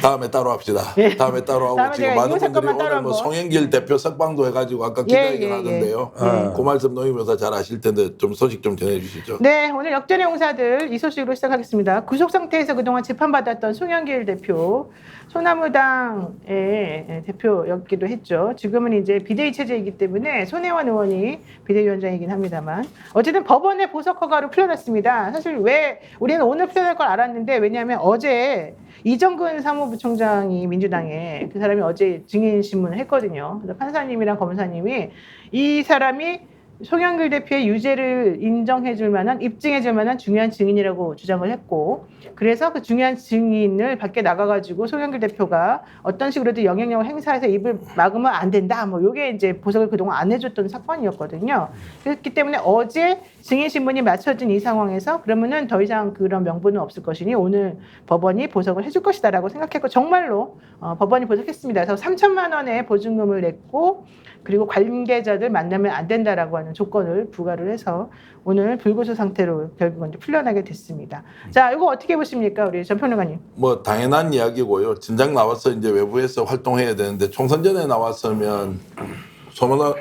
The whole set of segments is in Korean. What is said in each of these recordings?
다음에 따로 합시다. 예. 다음에 따로 하고 다음에 지금 제가 많은 이 분들이 사건만 따로 오늘 뭐 한번. 송영길 대표 석방도 해가지고 아까 예, 기자회견 예, 하던데요. 예. 그 말씀 노임묘사 잘 아실 텐데 좀 소식 좀 전해주시죠. 네, 오늘 역전의 용사들 이 소식으로 시작하겠습니다. 구속 상태에서 그동안 재판받았던 송영길 대표, 소나무당의 대표였기도 했죠. 지금은 이제 비대위 체제이기 때문에 손혜원 의원이 비대위원장이긴 합니다만 어쨌든 법원의 보석 허가로 풀려났습니다. 사실 왜 우리는 오늘 풀려날 걸 알았는데 왜냐하면 어제 이정근 사무부총장이 민주당에 그 사람이 어제 증인 신문을 했거든요. 그래서 판사님이랑 검사님이 이 사람이 송영길 대표의 유죄를 인정해줄 만한, 입증해줄 만한 중요한 증인이라고 주장을 했고, 그래서 그 중요한 증인을 밖에 나가가지고 송영길 대표가 어떤 식으로든 영향력을 행사해서 입을 막으면 안 된다. 뭐 요게 이제 보석을 그동안 안 해줬던 사건이었거든요. 그렇기 때문에 어제 증인 신문이 맞춰진 이 상황에서 그러면은 더 이상 그런 명분은 없을 것이니 오늘 법원이 보석을 해줄 것이다라고 생각했고 정말로 법원이 보석했습니다. 그래서 3천만 원의 보증금을 냈고. 그리고 관계자들 만나면 안 된다라고 하는 조건을 부과를 해서 오늘 불구속 상태로 결국은 풀려나게 됐습니다. 자, 이거 어떻게 보십니까, 우리 전 평론가님? 뭐 당연한 이야기고요. 진작 나와서 이제 외부에서 활동해야 되는데 총선전에 나왔으면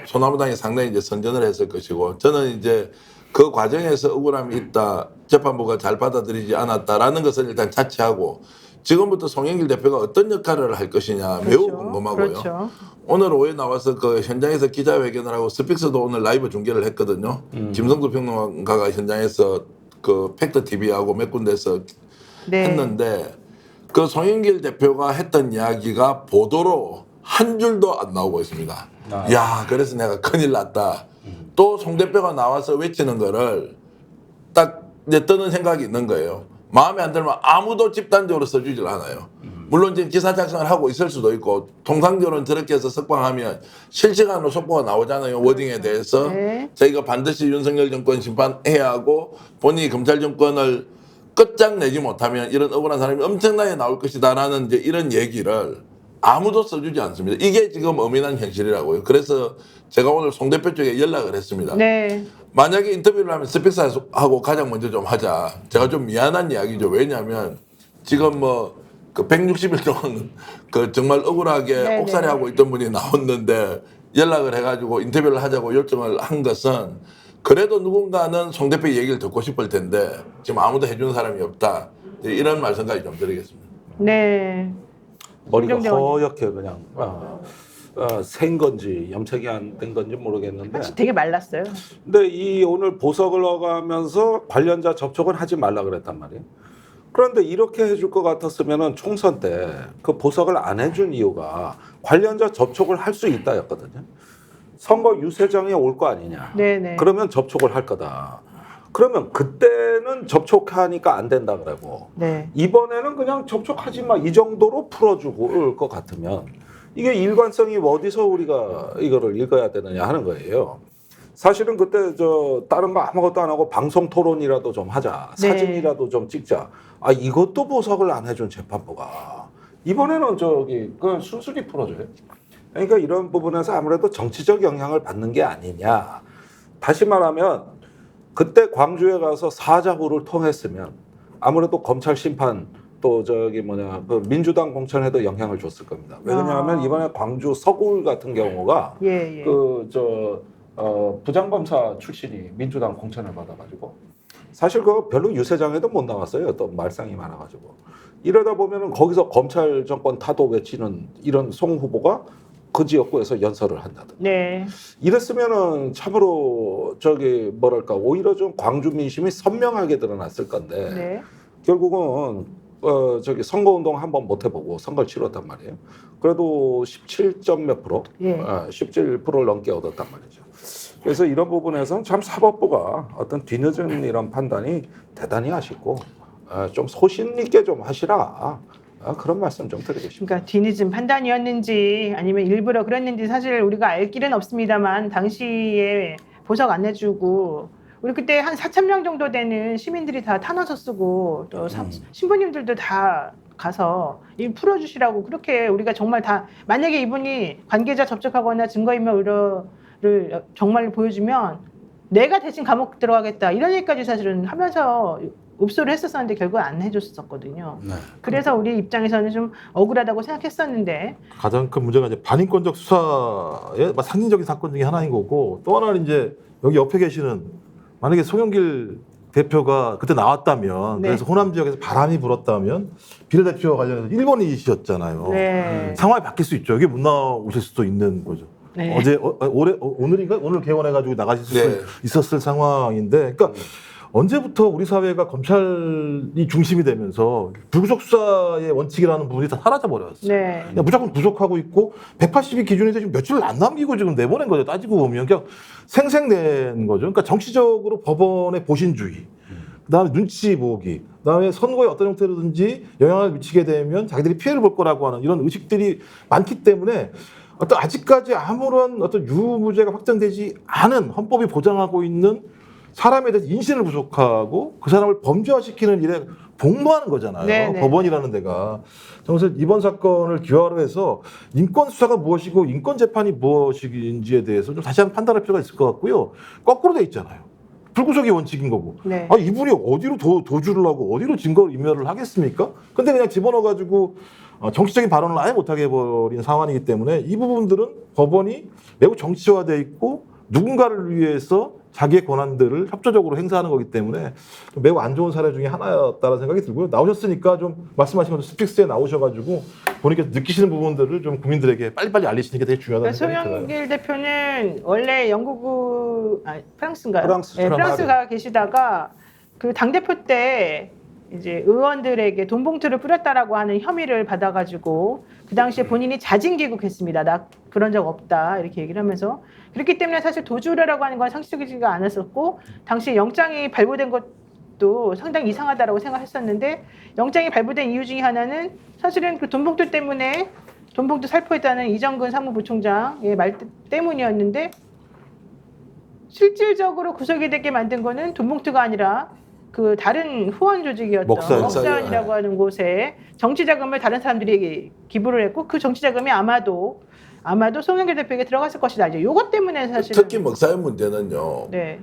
소나무당이 상당히 이제 선전을 했을 것이고 저는 이제 그 과정에서 억울함이 있다, 재판부가 잘 받아들이지 않았다라는 것을 일단 자체하고 지금부터 송영길 대표가 어떤 역할을 할 것이냐 매우 그렇죠. 궁금하고요. 그렇죠. 오늘 오후에 나와서 그 현장에서 기자회견을 하고 스픽스도 오늘 라이브 중계를 했거든요. 김성두 평론가가 현장에서 그 팩트 TV하고 몇 군데서 네. 했는데 그 송영길 대표가 했던 이야기가 보도로 한 줄도 안 나오고 있습니다. 야, 그래서 내가 큰일 났다. 또 송 대표가 나와서 외치는 거를 딱 이제 뜨는 생각이 있는 거예요. 마음에 안 들면 아무도 집단적으로 써주질 않아요. 물론 지금 기사 작성을 하고 있을 수도 있고 통상적으로는 저렇게 해서 석방하면 실시간으로 속보가 나오잖아요. 워딩에 대해서. 네. 저희가 반드시 윤석열 정권 심판해야 하고 본인이 검찰 정권을 끝장내지 못하면 이런 억울한 사람이 엄청나게 나올 것이다라는 이제 이런 얘기를 아무도 써주지 않습니다. 이게 지금 엄연한 현실이라고요. 그래서 제가 오늘 송 대표 쪽에 연락을 했습니다. 네. 만약에 인터뷰를 하면 스픽스하고 가장 먼저 좀 하자. 제가 좀 미안한 이야기죠. 왜냐하면 지금 뭐 그 160일 동안 그 정말 억울하게 네네. 옥살이하고 있던 분이 나왔는데 연락을 해가지고 인터뷰를 하자고 요청을 한 것은 그래도 누군가는 송 대표 얘기를 듣고 싶을 텐데 지금 아무도 해주는 사람이 없다. 이런 말씀까지 좀 드리겠습니다. 네. 머리가 김정대 의원님. 허옇게 그냥 생 건지 염색이 안 된 건지 모르겠는데 되게 말랐어요. 근데 이 오늘 보석을 얻어가면서 관련자 접촉은 하지 말라 그랬단 말이에요. 그런데 이렇게 해줄 것 같았으면은 총선 때 그 보석을 안 해준 이유가 관련자 접촉을 할 수 있다였거든요. 선거 유세장에 올 거 아니냐. 네네. 그러면 접촉을 할 거다. 그러면 그때는 접촉하니까 안 된다 그러고 네. 이번에는 그냥 접촉하지 마 이 정도로 풀어주고 올 것 같으면 이게 일관성이 어디서 우리가 이거를 읽어야 되느냐 하는 거예요. 사실은 그때 저 다른 거 아무것도 안 하고 방송 토론이라도 좀 하자. 네. 사진이라도 좀 찍자. 아 이것도 보석을 안 해준 재판부가 이번에는 저기 그냥 순순히 풀어줘요. 그러니까 이런 부분에서 아무래도 정치적 영향을 받는 게 아니냐. 다시 말하면 그때 광주에 가서 사자후를 통했으면 아무래도 검찰 심판 또 저기 그 민주당 공천에도 영향을 줬을 겁니다. 왜냐하면 이번에 광주 서구울 같은 경우가 예. 부장검사 출신이 민주당 공천을 받아가지고 사실 그거 별로 유세장에도 못 나갔어요. 또 말썽이 많아가지고 이러다 보면은 거기서 검찰 정권 타도 외치는 이런 송 후보가 그 지역구에서 연설을 한다든가. 네. 이랬으면은 참으로 저기 뭐랄까 오히려 좀 광주 민심이 선명하게 드러났을 건데 네. 결국은 저기 선거운동 한번 못 해보고 선거를 치렀단 말이에요. 그래도 17점 몇 프로, 예. 17%를 넘게 얻었단 말이죠. 그래서 이런 부분에서는 참 사법부가 어떤 뒤늦은 이런 판단이 대단히 아쉽고 좀 소신 있게 좀 하시라. 그런 말씀 좀 드리고 싶습니다. 그러니까 뒤늦은 판단이었는지 아니면 일부러 그랬는지 사실 우리가 알 길은 없습니다만 당시에 보석 안 내주고 우리 그때 한 4,000명 정도 되는 시민들이 다 탄원서 쓰고 또 신부님들도 다 가서 이 풀어주시라고 그렇게 우리가 정말 다 만약에 이분이 관계자 접촉하거나 증거인멸 의료를 정말로 보여주면 내가 대신 감옥 들어가겠다 이런 얘기까지 사실은 하면서 읍소를 했었었는데 결국 안 해줬었거든요. 네. 그래서 우리 입장에서는 좀 억울하다고 생각했었는데 가장 큰 문제가 이제 반인권적 수사의 상징적인 사건 중에 하나인 거고 또 하나는 이제 여기 옆에 계시는 만약에 송영길 대표가 그때 나왔다면 네. 그래서 호남 지역에서 바람이 불었다면 비례대표와 관련해서 일본이셨잖아요. 네. 상황이 바뀔 수 있죠. 여기 못 나오실 수도 있는 거죠. 네. 오늘인가 오늘 개원해가지고 나가실 수 네. 있었을 상황인데, 그러니까 언제부터 우리 사회가 검찰이 중심이 되면서 불구속 수사의 원칙이라는 부분이 다 사라져 버렸어요. 네. 그냥 무조건 구속하고 있고 180이 기준인데 지금 며칠을 안 남기고 지금 내보낸 거죠. 따지고 보면 그냥 생생낸 거죠. 그러니까 정치적으로 법원의 보신주의, 그다음에 눈치 보기, 그다음에 선거에 어떤 형태로든지 영향을 미치게 되면 자기들이 피해를 볼 거라고 하는 이런 의식들이 많기 때문에 어떤 아직까지 아무런 어떤 유무죄가 확정되지 않은 헌법이 보장하고 있는 사람에 대해서 인신을 부족하고 그 사람을 범죄화시키는 일에 복무하는 거잖아요. 네네. 법원이라는 데가. 그래서 이번 사건을 기화로 해서 인권 수사가 무엇이고 인권 재판이 무엇인지에 대해서 좀 다시 한번 판단할 필요가 있을 것 같고요. 거꾸로 돼 있잖아요. 불구속이 원칙인 거고. 네. 아, 이분이 어디로 도주를 하고 어디로 증거 인멸을 하겠습니까? 근데 그냥 집어넣어가지고 정치적인 발언을 아예 못하게 해버린 상황이기 때문에 이 부분들은 법원이 매우 정치화돼 있고 누군가를 위해서 자기의 권한들을 협조적으로 행사하는 거기 때문에 매우 안 좋은 사례 중에 하나였다는 생각이 들고요. 나오셨으니까 좀 말씀하신 것처럼 스픽스에 나오셔가지고 본인께서 느끼시는 부분들을 좀 국민들에게 빨리빨리 알리시는 게 되게 중요하다는 생각이 들어요. 송영길 대표는 원래 프랑스인가요? 프랑스. 네, 프랑스가 계시다가 그 당대표 때 이제 의원들에게 돈 봉투를 뿌렸다라고 하는 혐의를 받아가지고 그 당시에 본인이 자진 귀국했습니다. 나 그런 적 없다 이렇게 얘기를 하면서 그렇기 때문에 사실 도주라고 하는 건 상식적이지가 않았었고 당시 영장이 발부된 것도 상당히 이상하다라고 생각했었는데 영장이 발부된 이유 중에 하나는 사실은 그 돈 봉투 때문에 돈 봉투 살포했다는 이정근 사무부총장의 말 때문이었는데 실질적으로 구속이 되게 만든 거는 돈 봉투가 아니라 그 다른 후원 조직이었던 먹사연이라고 하는 곳에 정치 자금을 다른 사람들이 기부를 했고 그 정치 자금이 아마도 송영길 대표에게 들어갔을 것이다. 이제 요것 때문에 사실 특히 먹사의 문제는요. 네.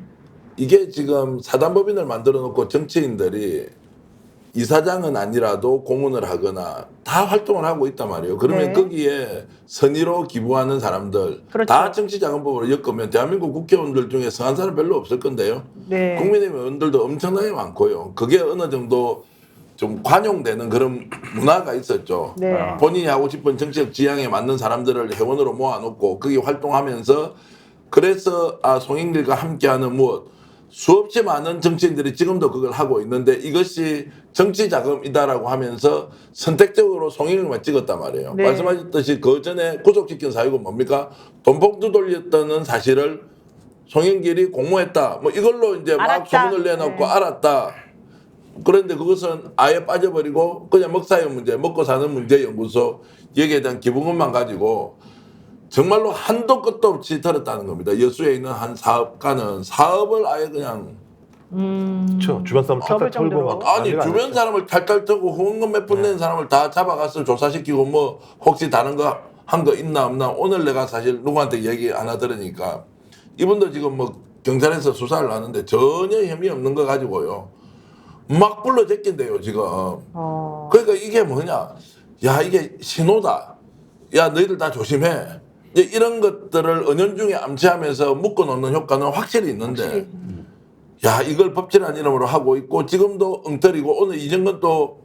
이게 지금 사단법인을 만들어 놓고 정치인들이 이사장은 아니라도 고문을 하거나 다 활동을 하고 있단 말이에요. 그러면 네. 거기에 선의로 기부하는 사람들 그렇죠. 다 정치자금법으로 엮으면 대한민국 국회의원들 중에 성한 사람 별로 없을 건데요. 네. 국민의힘 의원들도 엄청나게 많고요. 그게 어느 정도 좀 관용되는 그런 문화가 있었죠. 네. 본인이 하고 싶은 정치적 지향에 맞는 사람들을 회원으로 모아놓고 거기 활동하면서 그래서 송영길과 함께하는 무엇 수없이 많은 정치인들이 지금도 그걸 하고 있는데 이것이 정치자금이다라고 하면서 선택적으로 송영길만 찍었단 말이에요. 네. 말씀하셨듯이 그 전에 구속시킨 사유가 뭡니까? 돈봉투 돌렸다는 사실을 송영길이 공모했다. 뭐 이걸로 이제 막 알았다. 소문을 내놓고 네. 알았다. 그런데 그것은 아예 빠져버리고 그냥 먹사의 문제, 먹고 사는 문제 연구소 여기에 대한 기부금만 가지고 정말로 한도 끝도 없이 들었다는 겁니다. 여수에 있는 한 사업가는 사업을 아예 그냥 그렇죠. 주변 사람 접을 탈탈 털고 정도로. 막 아니 난리가 주변 아니었죠. 사람을 탈탈 털고 후원금 몇 푼 낸 사람을 다 잡아가서 조사시키고 뭐 혹시 다른 거 한 거 있나 없나 오늘 내가 사실 누구한테 얘기 하나 들으니까 이분도 지금 뭐 경찰에서 수사를 하는데 전혀 혐의 없는 거 가지고요 막 불러 제낀대요 지금. 그러니까 이게 뭐냐? 야 이게 신호다. 야 너희들 다 조심해. 이제 이런 것들을 은연중에 암시하면서 묶어놓는 효과는 확실히 있는데 야 이걸 법치라는 이름으로 하고 있고 지금도 엉터리고 오늘 이정근 또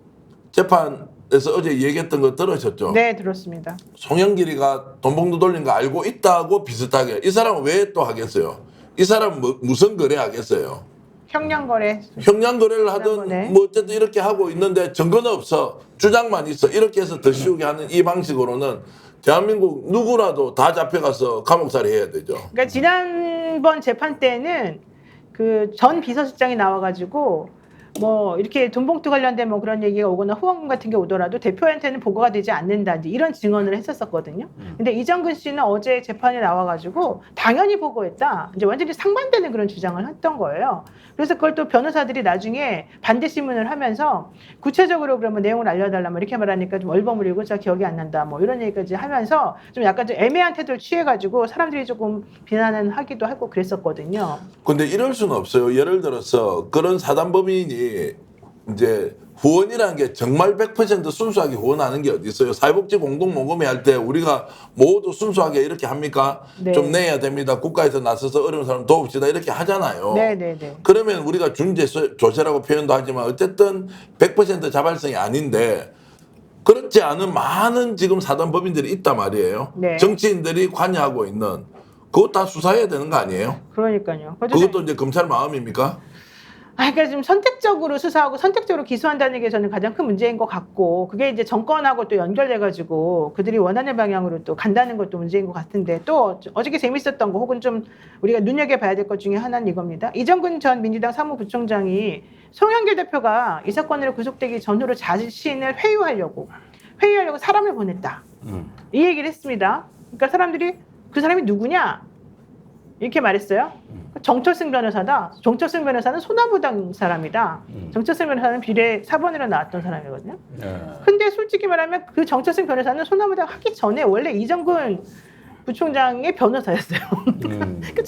재판에서 어제 얘기했던 거 들으셨죠? 네, 들었습니다. 송영길이가 돈봉투 돌린 거 알고 있다고 비슷하게 이 사람은 왜 또 하겠어요? 이 사람은 무슨 거래 하겠어요? 형량거래. 형량 거래를 하든 형량거래. 뭐 어쨌든 이렇게 하고 있는데 증거는 없어 주장만 있어 이렇게 해서 더 쉬우게 하는 이 방식으로는 대한민국 누구라도 다 잡혀가서 감옥살이 해야 되죠. 그러니까 지난번 재판 때는 그 전 비서실장이 나와가지고 뭐 이렇게 돈봉투 관련된 뭐 그런 얘기가 오거나 후원금 같은 게 오더라도 대표한테는 보고가 되지 않는다 이런 증언을 했었거든요. 근데 이정근 씨는 어제 재판에 나와가지고 당연히 보고했다. 이제 완전히 상반되는 그런 주장을 했던 거예요. 그래서 그걸 또 변호사들이 나중에 반대 신문을 하면서 구체적으로 그러면 내용을 알려달라 뭐 이렇게 말하니까 좀 얼버무리고 자 기억이 안 난다 뭐 이런 얘기까지 하면서 좀 약간 좀 애매한 태도를 취해가지고 사람들이 조금 비난은 하기도 하고 그랬었거든요. 근데 이럴 수는 없어요. 예를 들어서 그런 사단법인이 이제 후원이라는 게 정말 100% 순수하게 후원하는 게 어디 있어요? 사회복지 공동모금회 할 때 우리가 모두 순수하게 이렇게 합니까? 네. 좀 내야 됩니다. 국가에서 나서서 어려운 사람 도웁시다 이렇게 하잖아요. 네네네. 그러면 우리가 준조세라고 표현도 하지만 어쨌든 100% 자발성이 아닌데 그렇지 않은 많은 지금 사단법인들이 있단 말이에요. 네. 정치인들이 관여하고 있는 그거 다 수사해야 되는 거 아니에요? 그러니까요. 그것도 이제 검찰 마음입니까? 그러니까 지금 선택적으로 수사하고 선택적으로 기소한다는 게 저는 가장 큰 문제인 것 같고 그게 이제 정권하고 또 연결돼가지고 그들이 원하는 방향으로 또 간다는 것도 문제인 것 같은데 또 어저께 재밌었던 거 혹은 좀 우리가 눈여겨봐야 될 것 중에 하나는 이겁니다. 이정근 전 민주당 사무부총장이 송영길 대표가 이 사건으로 구속되기 전후로 자신을 회유하려고 사람을 보냈다. 이 얘기를 했습니다. 그러니까 사람들이 그 사람이 누구냐? 이렇게 말했어요. 정철승 변호사다. 정철승 변호사는 소나무당 사람이다. 정철승 변호사는 비례 4번으로 나왔던 사람이거든요. 근데 솔직히 말하면 그 정철승 변호사는 소나무당 하기 전에 원래 이정근 부총장의 변호사였어요. 그러니까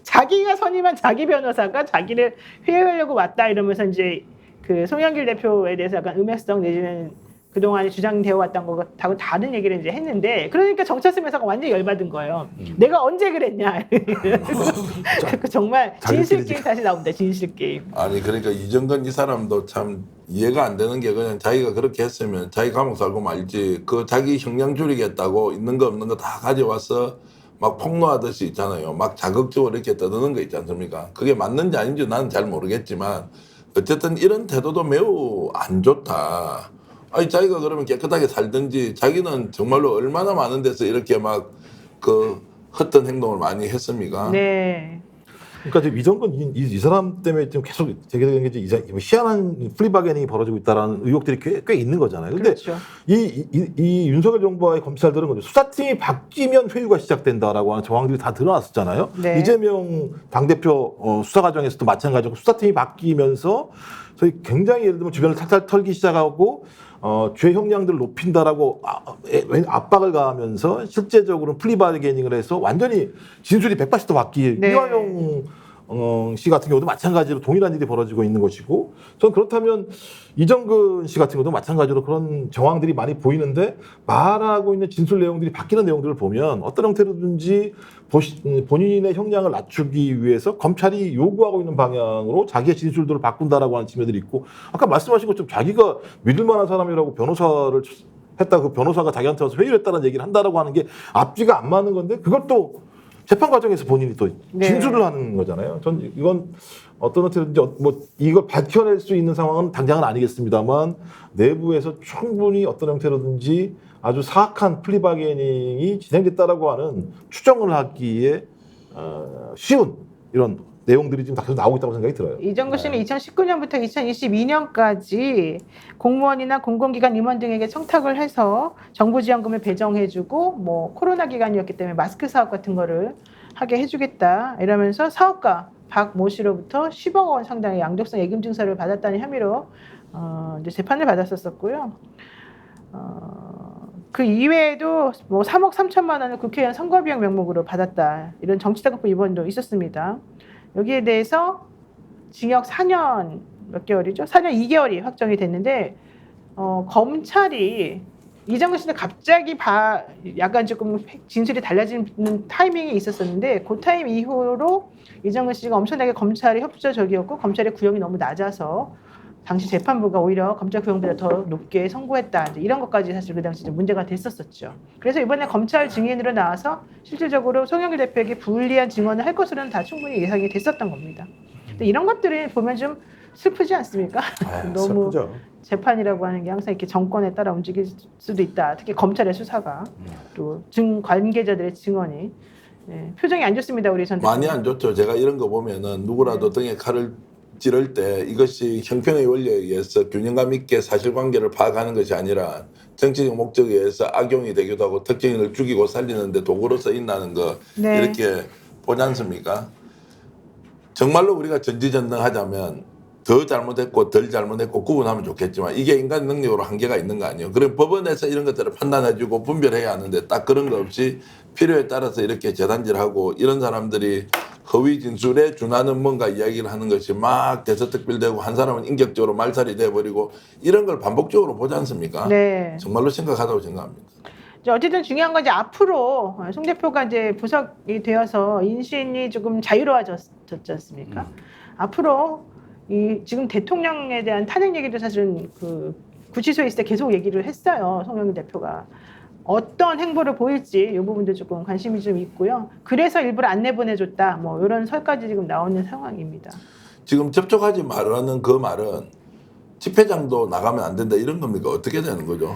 자기가 선임한 자기 변호사가 자기를 회유하려고 왔다 이러면서 이제 그 송영길 대표에 대해서 약간 음해성 내지는 그동안에 주장되어 왔던 것하고 다른 얘기를 이제 했는데 그러니까 정철승 변호사가 완전히 열받은 거예요. 내가 언제 그랬냐. 정말 진실 게임 다시 나옵니다. 진실 게임. 아니 그러니까 이정근 이 사람도 참 이해가 안 되는 게 그냥 자기가 그렇게 했으면 자기 감옥 살고 말지 그 자기 형량 줄이겠다고 있는 거 없는 거 다 가져와서 막 폭로하듯이 있잖아요. 막 자극적으로 이렇게 떠드는 거 있지 않습니까? 그게 맞는지 아닌지 나는 잘 모르겠지만 어쨌든 이런 태도도 매우 안 좋다. 아니 자기가 그러면 깨끗하게 살든지 자기는 정말로 얼마나 많은 데서 이렇게 막 그 헛된 행동을 많이 했습니까? 네. 그러니까 지금 이정근 이 사람 때문에 지금 계속 제기되는 게 이제 희한한 플리바게닝이 벌어지고 있다라는 의혹들이 꽤 있는 거잖아요. 근데 그렇죠. 이 윤석열 정부와의 검찰들은 수사팀이 바뀌면 회유가 시작된다라고 하는 정황들이 다 드러났었잖아요. 네. 이재명 당대표 수사 과정에서도 마찬가지고 수사팀이 바뀌면서 저희 굉장히 예를 들면 주변을 탈탈 털기 시작하고 죄 형량들을 높인다라고 압박을 가하면서 실제적으로 플리바게닝을 해서 완전히 진술이 180도 바뀌 네. 이화영 씨 같은 경우도 마찬가지로 동일한 일이 벌어지고 있는 것이고 저는 그렇다면 이정근 씨 같은 경우도 마찬가지로 그런 정황들이 많이 보이는데 말하고 있는 진술 내용들이 바뀌는 내용들을 보면 어떤 형태로든지 본인의 형량을 낮추기 위해서 검찰이 요구하고 있는 방향으로 자기의 진술들을 바꾼다라고 하는 측면들이 있고 아까 말씀하신 것처럼 자기가 믿을 만한 사람이라고 변호사를 했다 그 변호사가 자기한테 와서 회유를 했다는 얘기를 한다라고 하는 게 앞뒤가 안 맞는 건데 그걸 또 재판 과정에서 본인이 또 네. 진술을 하는 거잖아요. 전 이건 어떤 형태로든지 뭐 이걸 밝혀낼 수 있는 상황은 당장은 아니겠습니다만 내부에서 충분히 어떤 형태로든지 아주 사악한 플리바게닝이 진행됐다라고 하는 추정을 하기에 쉬운 이런 내용들이 지금 다 계속 나오고 있다고 생각이 들어요. 이정근 씨는 2019년부터 2022년까지 공무원이나 공공기관 임원 등에게 청탁을 해서 정부 지원금을 배정해주고 뭐 코로나 기간이었기 때문에 마스크 사업 같은 거를 하게 해주겠다 이러면서 사업가 박모 씨로부터 10억 원 상당의 양도성 예금 증서를 받았다는 혐의로 이제 재판을 받았었고요. 그 이외에도 뭐 3억 3천만 원을 국회의원 선거비용 명목으로 받았다 이런 정치자금법 위반도 있었습니다. 여기에 대해서 징역 4년 몇 개월이죠? 4년 2개월이 확정이 됐는데 검찰이 이정근 씨는 갑자기 약간 조금 진술이 달라지는 타이밍이 있었었는데 그 타임 이후로 이정근 씨가 엄청나게 검찰에 협조적이었고 검찰의 구형이 너무 낮아서 당시 재판부가 오히려 검찰 구형보다 더 높게 선고했다. 이제 이런 것까지 사실 그 당시 문제가 됐었었죠. 그래서 이번에 검찰 증인으로 나와서 실질적으로 송영길 대표에게 불리한 증언을 할 것으로는 다 충분히 예상이 됐었던 겁니다. 근데 이런 것들을 보면 좀 슬프지 않습니까? 너무 슬프죠. 재판이라고 하는 게 항상 이렇게 정권에 따라 움직일 수도 있다. 특히 검찰의 수사가 또 관계자들의 증언이 표정이 안 좋습니다. 우리 전 대표님. 많이 안 좋죠. 제가 이런 거 보면은 누구라도 등에 칼을 찌를 때 이것이 형평의 원리에 의해서 균형감 있게 사실관계를 파악하는 것이 아니라 정치적 목적에 의해서 악용이 되기도 하고 특정인을 죽이고 살리는데 도구로 쓰인다는 거 네. 이렇게 보지 않습니까? 정말로 우리가 전지전능하자면 더 잘못했고 덜 잘못했고 구분하면 좋겠지만 이게 인간 능력으로 한계가 있는 거 아니에요. 그럼 법원에서 이런 것들을 판단해주고 분별해야 하는데 딱 그런 거 없이 필요에 따라서 이렇게 재단질하고 이런 사람들이 허위 진술에 준하는 뭔가 이야기를 하는 것이 막 대서특필되고 한 사람은 인격적으로 말살이 돼버리고 이런 걸 반복적으로 보지 않습니까? 네. 정말로 심각하다고 생각합니다. 이제 어쨌든 중요한 건 이제 앞으로 송 대표가 이제 부석이 되어서 인신이 조금 자유로워졌지 않습니까? 앞으로 이 지금 대통령에 대한 탄핵 얘기도 사실은 그 구치소에 있을 때 계속 얘기를 했어요. 송영길 대표가. 어떤 행보를 보일지 이 부분도 조금 관심이 좀 있고요. 그래서 일부러 안 내보내줬다. 뭐 이런 설까지 지금 나오는 상황입니다. 지금 접촉하지 말라는 그 말은 집회장도 나가면 안 된다 이런 겁니까? 어떻게 되는 거죠?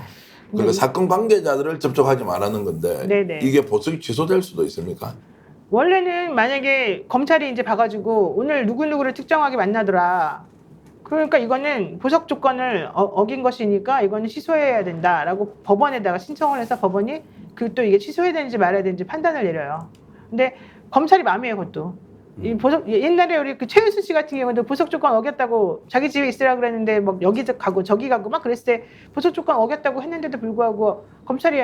그러니까 사건 관계자들을 접촉하지 말라는 건데 네네. 이게 보석이 취소될 수도 있습니까? 원래는 만약에 검찰이 이제 봐가지고 오늘 누구누구를 특정하게 만나더라. 그러니까 이거는 보석 조건을 어긴 것이니까 이거는 취소해야 된다라고 법원에다가 신청을 해서 법원이 그 또 이게 취소해야 되는지 말아야 되는지 판단을 내려요. 근데 검찰이 마음이에요, 그것도. 이 보석 옛날에 우리 그 최은수 씨 같은 경우도 보석 조건 어겼다고 자기 집에 있으라 그랬는데 막 여기 가고 저기 가고 막 그랬을 때 보석 조건 어겼다고 했는데도 불구하고 검찰이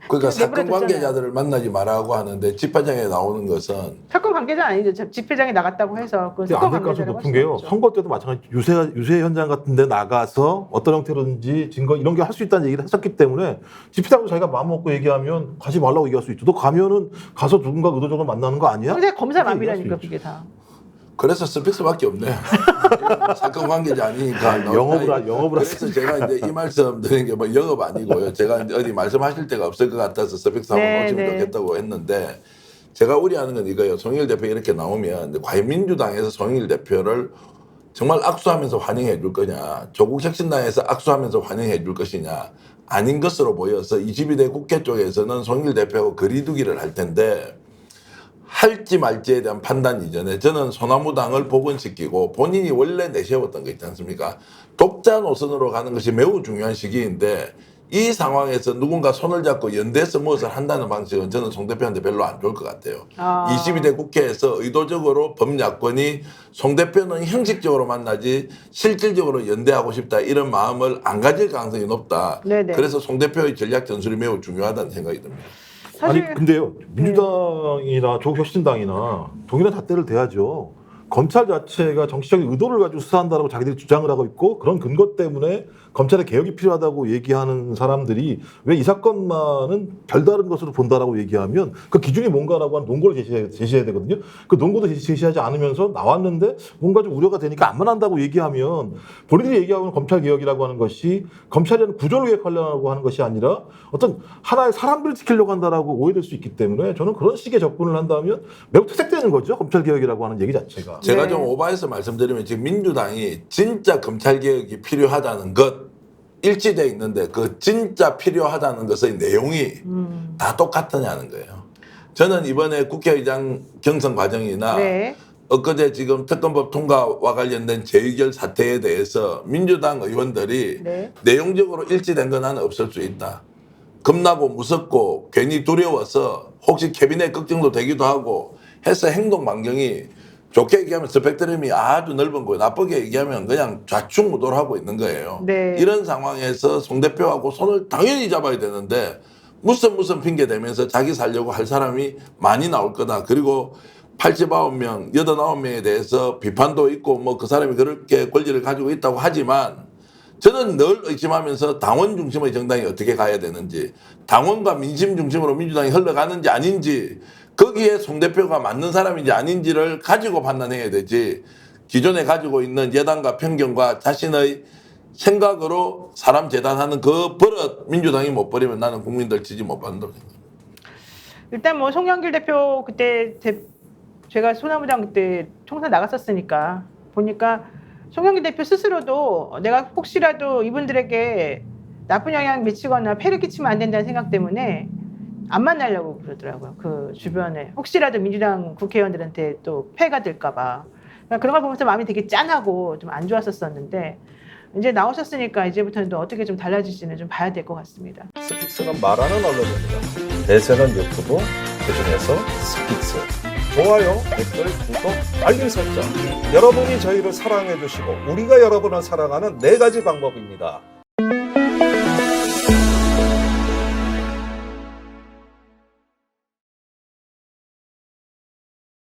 그러니까 사건 내버려뒀잖아요. 관계자들을 만나지 말라고 하는데 집회장에 나오는 것은 사건 관계자 아니죠. 집회장에 나갔다고 해서 그 근데 사건 안될 가능성이 관계자라고 높은 할 게요. 수는 없죠. 선거 때도 마찬가지 유세 현장 같은 데 나가서 어떤 형태로든지 증거 이런 게 할 수 있다는 얘기를 했었기 때문에 집회장도 자기가 마음 먹고 얘기하면 가지 말라고 얘기할 수 있죠. 너 가면은 가서 누군가 의도적으로 만나는 거 아니야? 근데 검사 그렇게 얘기할 마음이라니까 수 있지. 그게 다. 그래서 스픽스밖에 없네. 사건 관계자 아니니까. 영업을 그래서 제가 이제 이 말씀 드리는 게 뭐 영업 아니고요. 제가 이제 어디 말씀하실 데가 없을 것 같아서 스픽스 한번 네, 놓치면 네. 좋겠다고 했는데 제가 우려하는 건 이거예요. 송영길 대표 이렇게 나오면 과연 민주당에서 송영길 대표를 정말 악수하면서 환영해 줄 거냐, 조국 혁신당에서 악수하면서 환영해 줄 것이냐, 아닌 것으로 보여서 22대 국회 쪽에서는 송영길 대표하고 거리두기를 할 텐데 할지 말지에 대한 판단 이전에 저는 소나무당을 복원시키고 본인이 원래 내세웠던 거 있지 않습니까? 독자 노선으로 가는 것이 매우 중요한 시기인데 이 상황에서 누군가 손을 잡고 연대해서 무엇을 한다는 방식은 저는 송 대표한테 별로 안 좋을 것 같아요. 22대 국회에서 의도적으로 범야권이 송 대표는 형식적으로 만나지 실질적으로 연대하고 싶다 이런 마음을 안 가질 가능성이 높다. 네네. 그래서 송 대표의 전략 전술이 매우 중요하다는 생각이 듭니다. 사실 아니 근데요 민주당이나 조국혁신당이나 동일한 잣대를 대야죠. 검찰 자체가 정치적인 의도를 가지고 수사한다라고 자기들이 주장을 하고 있고 그런 근거 때문에 검찰의 개혁이 필요하다고 얘기하는 사람들이 왜 이 사건만은 별다른 것으로 본다라고 얘기하면 그 기준이 뭔가라고 하는 논거를 제시해야 되거든요. 그 논거도 제시하지 않으면서 나왔는데 뭔가 좀 우려가 되니까 안 만한다고 얘기하면 본인이 얘기하는 검찰 개혁이라고 하는 것이 검찰이라는 구조를 개혁하려고 하는 것이 아니라 어떤 하나의 사람들을 지키려고 한다라고 오해될 수 있기 때문에 저는 그런 식의 접근을 한다면 매우 퇴색되는 거죠. 검찰 개혁이라고 하는 얘기 자체가. 제가 네. 좀 오버해서 말씀드리면 지금 민주당이 진짜 검찰 개혁이 필요하다는 것 일치돼 있는데 그 진짜 필요하다는 것의 내용이 다 똑같느냐는 거예요. 저는 이번에 국회의장 경선 과정이나 네. 엊그제 지금 특검법 통과와 관련된 재의결 사태에 대해서 민주당 의원들이 네. 내용적으로 일치된 건 하나 없을 수 있다. 겁나고 무섭고 괜히 두려워서 혹시 캐비넷 걱정도 되기도 하고 해서 행동 반경이 좋게 얘기하면 스펙트럼이 아주 넓은 거예요. 나쁘게 얘기하면 그냥 좌충우돌하고 있는 거예요. 네. 이런 상황에서 송 대표하고 손을 당연히 잡아야 되는데 무슨 핑계 대면서 자기 살려고 할 사람이 많이 나올 거다. 그리고 89명, 89명에 대해서 비판도 있고 뭐 그 사람이 그렇게 권리를 가지고 있다고 하지만 저는 늘 의심하면서 당원 중심의 정당이 어떻게 가야 되는지, 당원과 민심 중심으로 민주당이 흘러가는지 아닌지, 거기에 송 대표가 맞는 사람인지 아닌지를 가지고 판단해야 되지, 기존에 가지고 있는 예단과 편견과 자신의 생각으로 사람 재단하는 그 버릇 민주당이 못 버리면 나는 국민들 지지 못 받는다고 생각합니다. 일단 뭐 송영길 대표 그때 제가 소나무당 그때 총선 나갔었으니까 보니까 송영길 대표 스스로도 내가 혹시라도 이분들에게 나쁜 영향 미치거나 폐를 끼치면 안 된다는 생각 때문에 안 만나려고 그러더라고요. 그 주변에 혹시라도 민주당 국회의원들한테 또 폐가 될까 봐. 그런 걸 보면서 마음이 되게 짠하고 좀 안 좋았었는데 이제 나오셨으니까 이제부터는 또 어떻게 좀 달라질지는 좀 봐야 될 것 같습니다. 스픽스는 말하는 언론입니다. 대세는 유튜브, 그중에서 스픽스. 좋아요, 댓글, 구독, 알림 설정. 여러분이 저희를 사랑해 주시고 우리가 여러분을 사랑하는 4가지 방법입니다.